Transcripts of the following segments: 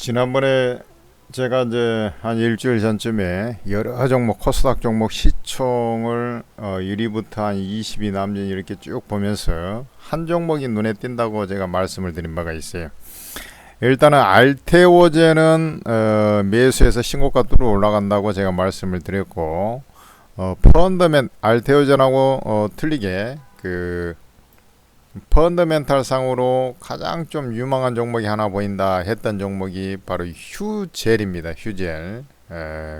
지난번에 제가 이제 한 일주일 전쯤에 여러 종목 코스닥 종목 시총을 1위부터 한 20위 남짓 이렇게 쭉 보면서 한 종목이 눈에 띈다고 제가 말씀을 드린 바가 있어요. 일단은 알테오제는 매수해서 신고가 뚫어 올라간다고 제가 말씀을 드렸고, 펀더멘 알테오제하고 틀리게 그 펀더멘탈 상으로 가장 좀 유망한 종목이 하나 보인다 했던 종목이 바로 휴젤입니다. 휴젤.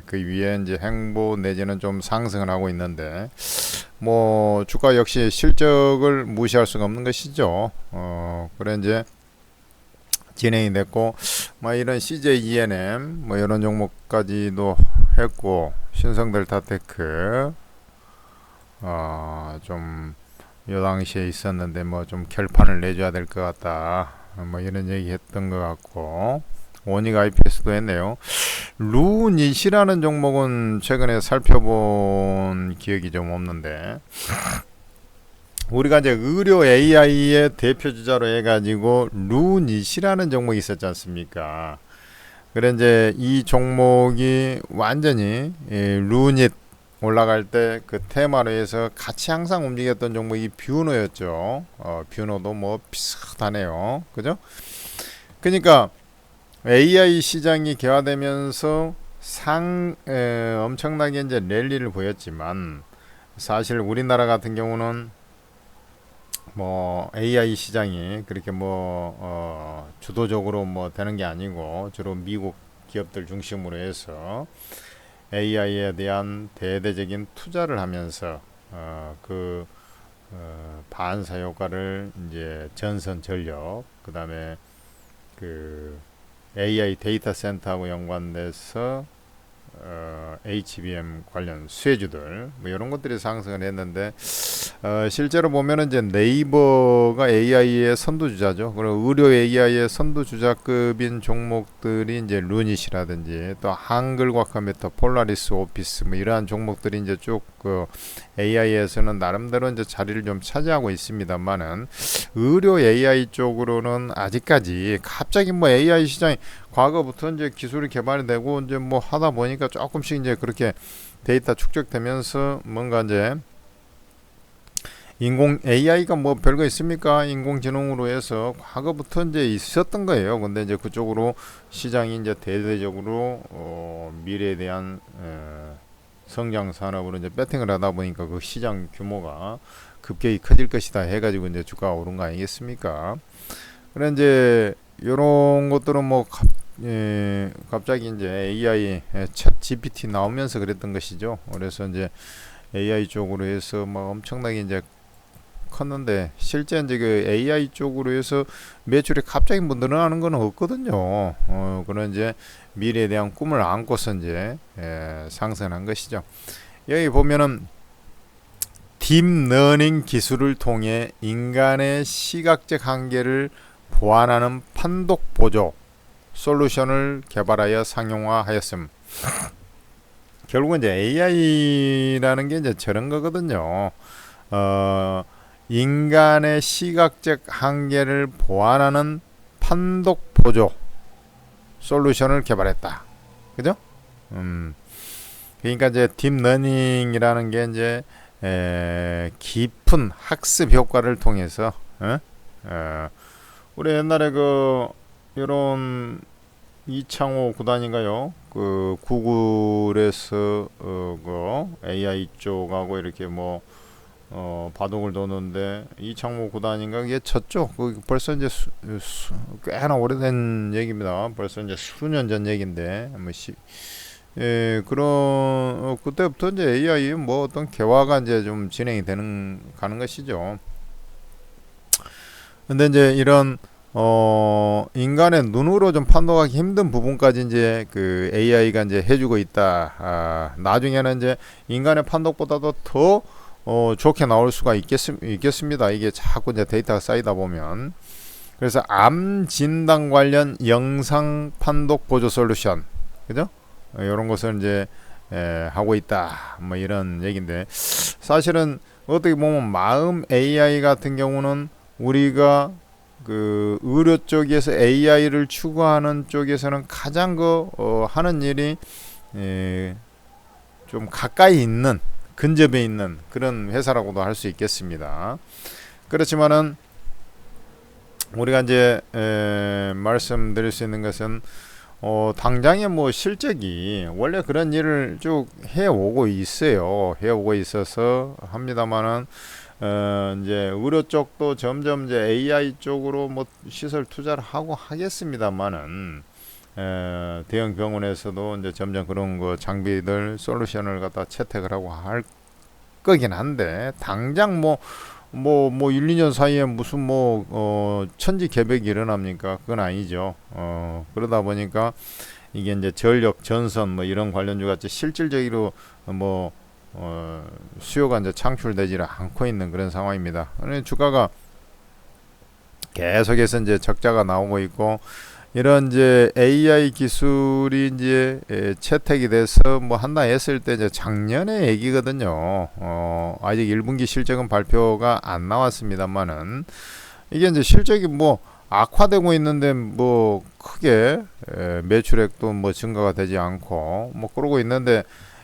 그 위에 이제 행보 내지는 좀 상승을 하고 있는데, 뭐 주가 역시 실적을 무시할 수가 없는 것이죠. 그래 이제 진행이 됐고, 뭐 이런 CJ ENM 뭐 이런 종목까지도 했고, 신성델타테크 좀 요 당시에 있었는데 뭐 좀 결판을 내줘야 될 것 같다, 뭐 이런 얘기 했던 것 같고, 오닉 IPS도 했네요. 루닛이라는 종목은 최근에 살펴본 기억이 좀 없는데, 우리가 이제 의료 AI의 대표 주자로 해가지고 루닛이라는 종목이 있었지 않습니까? 그래 이제 이 종목이 완전히 루닛 올라갈 때 그 테마로 해서 같이 항상 움직였던 종목이 뷰노였죠. 뷰노도 뭐 비슷하네요. 그죠? 그러니까 AI 시장이 개화되면서 엄청나게 이제 랠리를 보였지만, 사실 우리나라 같은 경우는 뭐 AI 시장이 그렇게 뭐 주도적으로 뭐 되는 게 아니고, 주로 미국 기업들 중심으로 해서 AI에 대한 대대적인 투자를 하면서 반사 효과를 이제 전선 전력, 그 다음에 그 AI 데이터 센터하고 연관돼서 HBM 관련 수혜주들 뭐 이런 것들이 상승을 했는데, 실제로 보면은 이제 네이버가 AI의 선두주자죠. 그리고 의료 AI의 선두주자급인 종목들이 이제 루닛이라든지 또 한글과 컴퓨터, 폴라리스 오피스 뭐 이러한 종목들이 이제 쭉 그 AI에서는 나름대로 이제 자리를 좀 차지하고 있습니다만은, 의료 AI 쪽으로는 아직까지 갑자기 뭐 AI 시장이 과거부터 이제 기술이 개발이 되고 이제 뭐 하다 보니까 조금씩 이제 그렇게 데이터 축적되면서 뭔가 이제 인공 AI가 뭐 별거 있습니까? 인공지능으로 해서 과거부터 이제 있었던 거예요. 근데 이제 그쪽으로 시장이 이제 대대적으로 미래에 대한 성장 산업으로 이제 배팅을 하다 보니까 그 시장 규모가 급격히 커질 것이다 해가지고 이제 주가가 오른 거 아니겠습니까? 그래 이제 이런 것들은 뭐 갑자기 이제 AI 챗 GPT 나오면서 그랬던 것이죠. 그래서 이제 AI 쪽으로 해서 뭐 엄청나게 이제 컸는데, 실제 이제 그 AI 쪽으로 해서 매출이 갑자기 뭐 늘어나는 건 없거든요. 그런 이제 미래에 대한 꿈을 안고서 이제 상승한 것이죠. 여기 보면은 딥러닝 기술을 통해 인간의 시각적 한계를 보완하는 판독 보조 솔루션을 개발하여 상용화하였음. 결국은 이제 AI라는 게 이제 저런 거거든요. 인간의 시각적 한계를 보완하는 판독 보조 솔루션을 개발했다. 그죠? 그러니까 이제 딥러닝이라는 게 이제 깊은 학습 효과를 통해서 우리 옛날에 그 이런 이창호 구단인가요? 그 구글에서 그 AI 쪽하고 이렇게 뭐 바둑을 도는데, 이창호 구단인가 그게 졌죠. 그 벌써 이제 꽤나 오래된 얘기입니다. 벌써 이제 수년 전 얘기인데, 뭐 그런 그때부터 이제 AI 뭐 어떤 개화가 이제 좀 진행이 가는 것이죠. 근데 이제 이런 인간의 눈으로 좀 판독하기 힘든 부분까지 이제 그 AI가 이제 해주고 있다. 나중에는 이제 인간의 판독보다도 더 좋게 나올 수가 있겠습니다. 이게 자꾸 이제 데이터가 쌓이다 보면. 그래서 암 진단 관련 영상 판독 보조 솔루션, 그죠? 이런 것을 이제 하고 있다. 뭐 이런 얘기인데, 사실은 어떻게 보면 마음 AI 같은 경우는 우리가 그 의료 쪽에서 AI를 추구하는 쪽에서는 가장 하는 일이 좀 가까이 있는, 근접해 있는 그런 회사라고도 할 수 있겠습니다. 그렇지만은 우리가 이제 말씀드릴 수 있는 것은 당장에 뭐 실적이 원래 그런 일을 쭉 해오고 있어요. 해오고 있어서 합니다만은 이제 의료 쪽도 점점 이제 AI 쪽으로 뭐 시설 투자를 하고 하겠습니다만은 대형 병원에서도 이제 점점 그런 거 장비들 솔루션을 갖다 채택을 하고 할 거긴 한데 당장 뭐 1, 2년 사이에 무슨 천지개벽이 일어납니까? 그건 아니죠. 그러다 보니까 이게 이제 전력, 전선 뭐 이런 관련주 같이 실질적으로 수요가 이제 창출되지 않고 있는 그런 상황입니다. 주가가 계속해서 이제 적자가 나오고 있고 이런 이제 AI 기술이 이제 채택이 돼서 뭐 한다 했을 때 이제 작년의 얘기거든요. 아직 1분기 실적은 발표가 안 나왔습니다만은 이게 이제 실적이 뭐 악화되고 있는데 뭐 크게 매출액도 뭐 증가가 되지 않고 뭐 그러고 있는데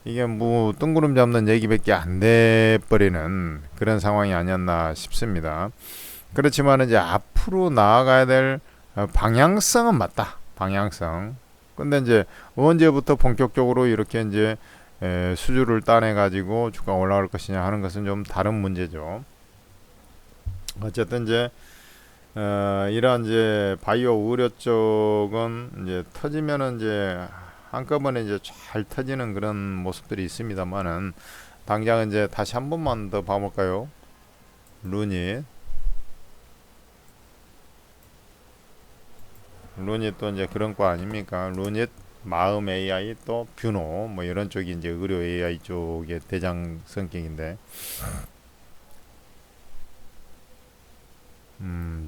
이게 뭐 뜬구름 잡는 얘기밖에 안 돼 버리는 그런 상황이 아니었나 싶습니다. 그렇지만 이제 앞으로 나아가야 될 방향성은 맞다. 방향성. 근데 이제 언제부터 본격적으로 이렇게 이제 수주를 따내 가지고 주가 올라갈 것이냐 하는 것은 좀 다른 문제죠. 어쨌든 이제 이런 이제 바이오 의료 쪽은 이제 터지면은 이제 한꺼번에 이제 잘 터지는 그런 모습들이 있습니다만은 당장 이제 다시 한 번만 더 봐볼까요? 루닛 또 이제 그런 거 아닙니까? 루닛, 마음 AI 또 뷰노 뭐 이런 쪽이 이제 의료 AI 쪽의 대장 성격인데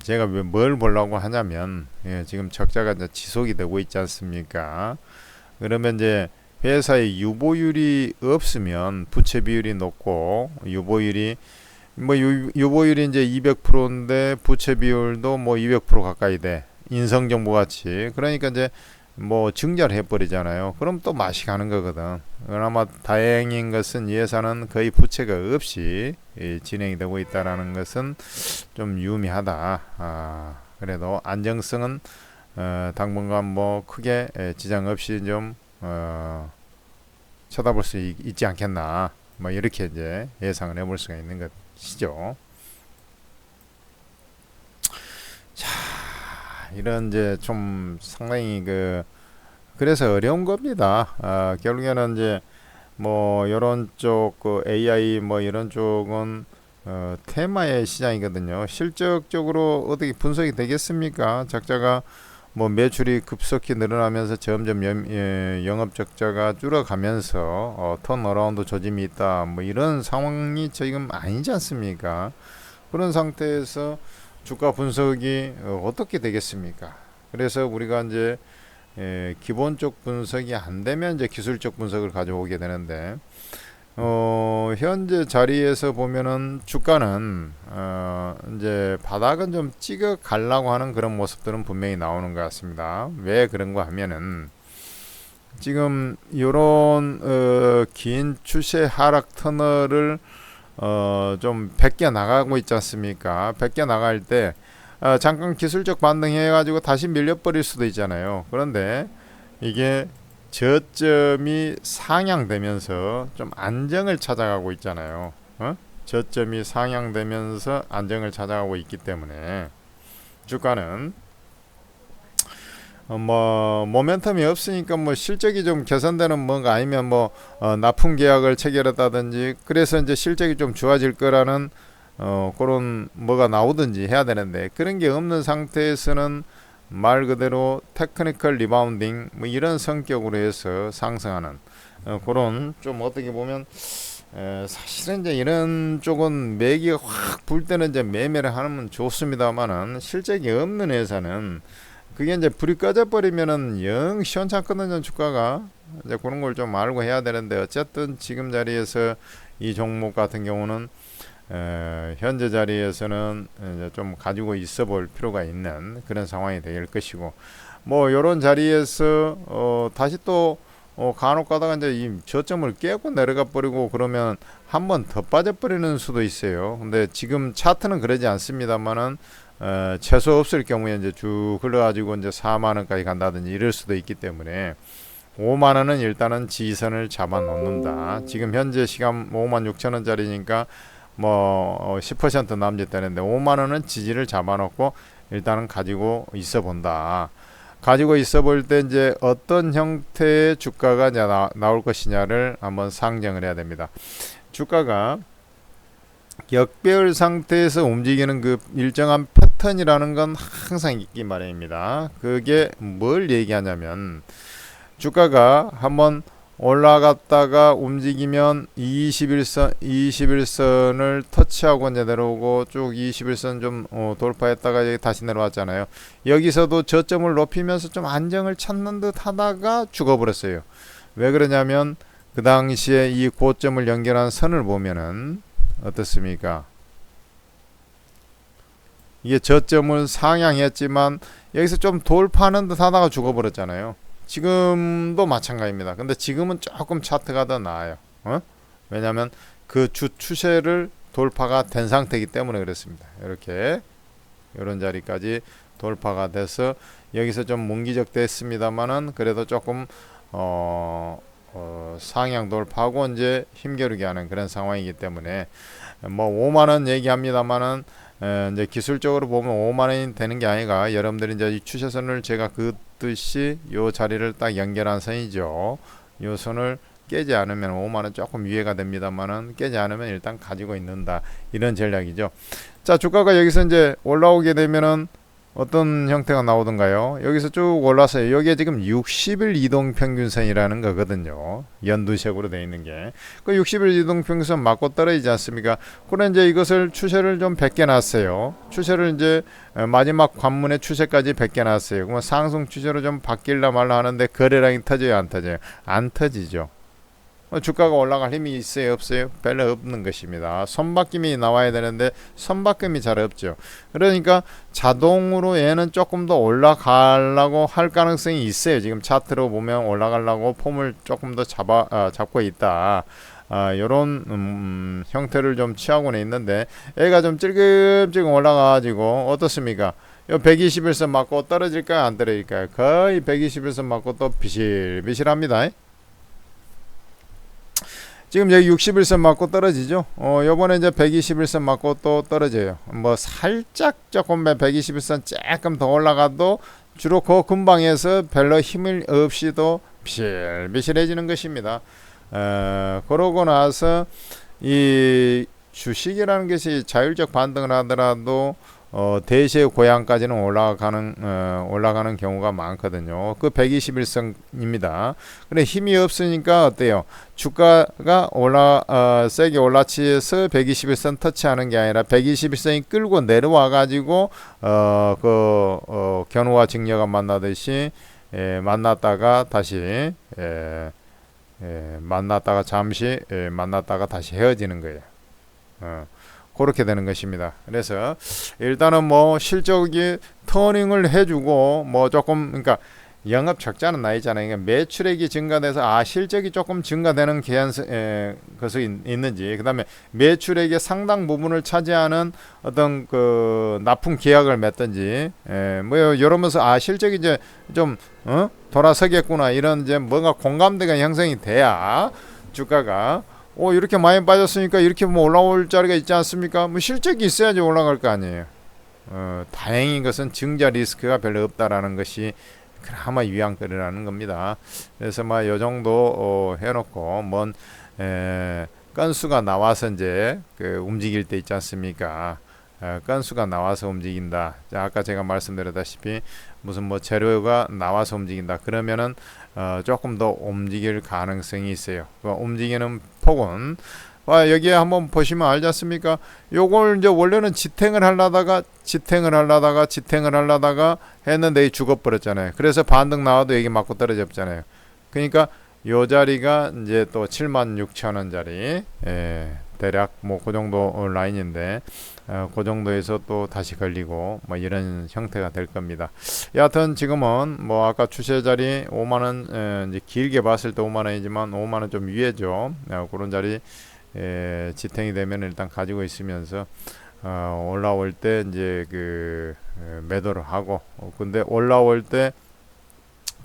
제가 뭘 보려고 하냐면 지금 적자가 이제 지속이 되고 있지 않습니까? 그러면 이제 회사의 유보율이 없으면 부채 비율이 높고 유보율이 유보율이 이제 200%인데 부채 비율도 뭐 200% 가까이 돼. 인성정보 같이. 그러니까 이제 뭐 증자를 해버리잖아요. 그럼 또 맛이 가는 거거든. 그나마 다행인 것은 이 회사는 거의 부채가 없이 진행이 되고 있다라는 것은 좀 유의미하다. 그래도 안정성은 당분간 뭐 크게 지장 없이 좀 쳐다볼 수 있지 않겠나. 뭐 이렇게 이제 예상을 해볼 수가 있는 것이죠. 자, 이런 이제 좀 상당히 그래서 어려운 겁니다. 결국에는 이제 뭐 이런 쪽 AI 뭐 이런 쪽은 테마의 시장이거든요. 실적적으로 어떻게 분석이 되겠습니까? 적자가 뭐 매출이 급속히 늘어나면서 점점 영업 적자가 줄어가면서 턴어라운드 조짐이 있다. 뭐 이런 상황이 지금 아니지 않습니까? 그런 상태에서 주가 분석이 어떻게 되겠습니까? 그래서 우리가 이제 기본적 분석이 안 되면 이제 기술적 분석을 가져오게 되는데 현재 자리에서 보면은 주가는 이제 바닥은 좀 찍어 가려고 하는 그런 모습들은 분명히 나오는 것 같습니다. 왜 그런가 하면은 지금 이런 긴 추세 하락 터널을 좀 벗겨 나가고 있지 않습니까? 벗겨 나갈 때 잠깐 기술적 반등해 가지고 다시 밀려버릴 수도 있잖아요. 그런데 이게 저점이 상향되면서 좀 안정을 찾아가고 있잖아요. 저점이 상향되면서 안정을 찾아가고 있기 때문에 주가는 뭐 모멘텀이 없으니까 뭐 실적이 좀 개선되는 뭔가 아니면 뭐 납품 계약을 체결했다든지 그래서 이제 실적이 좀 좋아질 거라는 그런 뭐가 나오든지 해야 되는데 그런 게 없는 상태에서는 말 그대로 테크니컬 리바운딩 뭐 이런 성격으로 해서 상승하는 그런 좀 어떻게 보면 사실은 이제 이런 쪽은 매기가 확 불 때는 이제 매매를 하면 좋습니다만은 실적이 없는 회사는 그게 이제 불이 꺼져 버리면은 영 시원찮거든요. 주가가 이제 그런 걸 좀 알고 해야 되는데 어쨌든 지금 자리에서 이 종목 같은 경우는 현재 자리에서는 이제 좀 가지고 있어 볼 필요가 있는 그런 상황이 될 것이고, 뭐 요런 자리에서 다시 또 간혹 가다가 이제 이 저점을 깨고 내려가 버리고 그러면 한 번 더 빠져버리는 수도 있어요. 근데 지금 차트는 그러지 않습니다만은 최소 없을 경우에 이제 쭉 흘러가지고 이제 4만 원까지 간다든지 이럴 수도 있기 때문에 5만 원은 일단은 지지선을 잡아 놓는다. 지금 현재 시간 5만 6천 원짜리니까 뭐 10% 남짓 되는데 5만 원은 지지를 잡아 놓고 일단은 가지고 있어 본다. 가지고 있어 볼 때 이제 어떤 형태의 주가가 이제 나올 것이냐를 한번 상정을 해야 됩니다. 주가가 역배열 상태에서 움직이는 그 일정한 패턴이라는 건 항상 있기 마련입니다. 그게 뭘 얘기하냐면 주가가 한번 올라갔다가 움직이면 21선을 터치하고 이제 내려오고 쭉 21선 좀 돌파했다가 여기 다시 내려왔잖아요. 여기서도 저점을 높이면서 좀 안정을 찾는 듯 하다가 죽어버렸어요. 왜 그러냐면 그 당시에 이 고점을 연결한 선을 보면은 어떻습니까? 이게 저점을 상향했지만 여기서 좀 돌파하는 듯 하다가 죽어버렸잖아요. 지금도 마찬가지입니다. 근데 지금은 조금 차트가 더 나아요. 왜냐하면 그 주 추세를 돌파가 된 상태이기 때문에 그렇습니다. 이렇게 이런 자리까지 돌파가 돼서 여기서 좀 문기적 됐습니다만은 그래도 조금 상향 돌파하고 이제 힘겨루게 하는 그런 상황이기 때문에 뭐 5만 원 얘기합니다만은 이제 기술적으로 보면 5만 원이 되는 게 아니라 여러분들이 이제 이 추세선을 제가 그듯이 요 자리를 딱 연결한 선이죠. 요 선을 깨지 않으면 5만 원 조금 위에가 됩니다만은 깨지 않으면 일단 가지고 있는다. 이런 전략이죠. 자, 주가가 여기서 이제 올라오게 되면은 어떤 형태가 나오던가요? 여기서 쭉 올라서요. 여기에 지금 60일 이동평균선이라는 거거든요. 연두색으로 되어 있는 게. 그 60일 이동평균선 맞고 떨어지지 않습니까? 그래 이제 이것을 추세를 좀 베껴놨어요. 추세를 이제 마지막 관문의 추세까지 베껴놨어요. 그러면 상승 추세로 좀 바뀔라 말라 하는데 거래량이 터져요, 안 터져요? 안 터지죠. 주가가 올라갈 힘이 있어요, 없어요? 별로 없는 것입니다. 손바뀜이 나와야 되는데 손바뀜이 잘 없죠. 그러니까 자동으로 얘는 조금 더 올라가려고 할 가능성이 있어요. 지금 차트로 보면 올라가려고 폼을 조금 더 잡고 있다. 요런 형태를 좀 취하고는 있는데 얘가 좀 찔끔찔끔 올라가가지고 어떻습니까? 요 121선 맞고 떨어질까요, 안 떨어질까요? 거의 121선 맞고 또 비실비실합니다. 지금 여기 61선 맞고 떨어지죠. 요번에 이제 121선 맞고 또 떨어져요. 뭐 살짝 조금 121선 조금 더 올라가도 주로 그 근방에서 별로 힘을 없이도 비실비실해지는 것입니다. 그러고 나서 이 주식이라는 것이 자율적 반등을 하더라도 대시의 고향까지는 올라가는 경우가 많거든요. 그 121선입니다. 근데 힘이 없으니까 어때요? 주가가 세게 올라치서 121선 터치하는 게 아니라 121선이 끌고 내려와 가지고 견우와 직녀가 만나듯이 만났다가 다시 만났다가 잠시 만났다가 다시 헤어지는 거예요. 그렇게 되는 것입니다. 그래서 일단은 뭐 실적이 터닝을 해주고 뭐 조금 그러니까 영업 적자는 나 있잖아요. 그러니까 매출액이 증가돼서 실적이 조금 증가되는 것이 있는지, 그 다음에 매출액의 상당 부분을 차지하는 어떤 그 납품 계약을 맺든지, 뭐 이러면서 실적이 이제 좀 돌아서겠구나 이런 이제 뭔가 공감대가 형성이 돼야 주가가 이렇게 많이 빠졌으니까 이렇게 뭐 올라올 자리가 있지 않습니까? 뭐 실적이 있어야지 올라갈 거 아니에요. 다행인 것은 증자 리스크가 별로 없다라는 것이 그나마 위안거리라는 겁니다. 그래서 뭐 요 정도 해놓고 건수가 나와서 이제 움직일 때 있지 않습니까? 건수가 나와서 움직인다. 자, 아까 제가 말씀드렸다시피 무슨 뭐 재료가 나와서 움직인다. 그러면은 조금 더 움직일 가능성이 있어요. 움직이는 폭은 여기에 한번 보시면 알지 않습니까? 요걸 이제 원래는 지탱을 하려다가 했는데 죽어버렸잖아요. 그래서 반등 나와도 여기 맞고 떨어졌잖아요. 그러니까 요 자리가 이제 또 76,000원짜리 대략 뭐 그 정도 라인인데 그 정도에서 또 다시 걸리고 뭐 이런 형태가 될 겁니다. 여하튼 지금은 뭐 아까 추세 자리 5만원 이제 길게 봤을 때 5만원이지만 5만원 좀 위에죠. 그런 자리 지탱이 되면 일단 가지고 있으면서 올라올 때 이제 그 매도를 하고 근데 올라올 때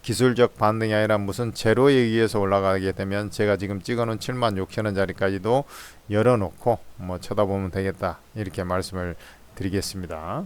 기술적 반등이 아니라 무슨 제로에 의해서 올라가게 되면 제가 지금 찍어놓은 7만 6천원 자리까지도 열어놓고 뭐 쳐다보면 되겠다 이렇게 말씀을 드리겠습니다.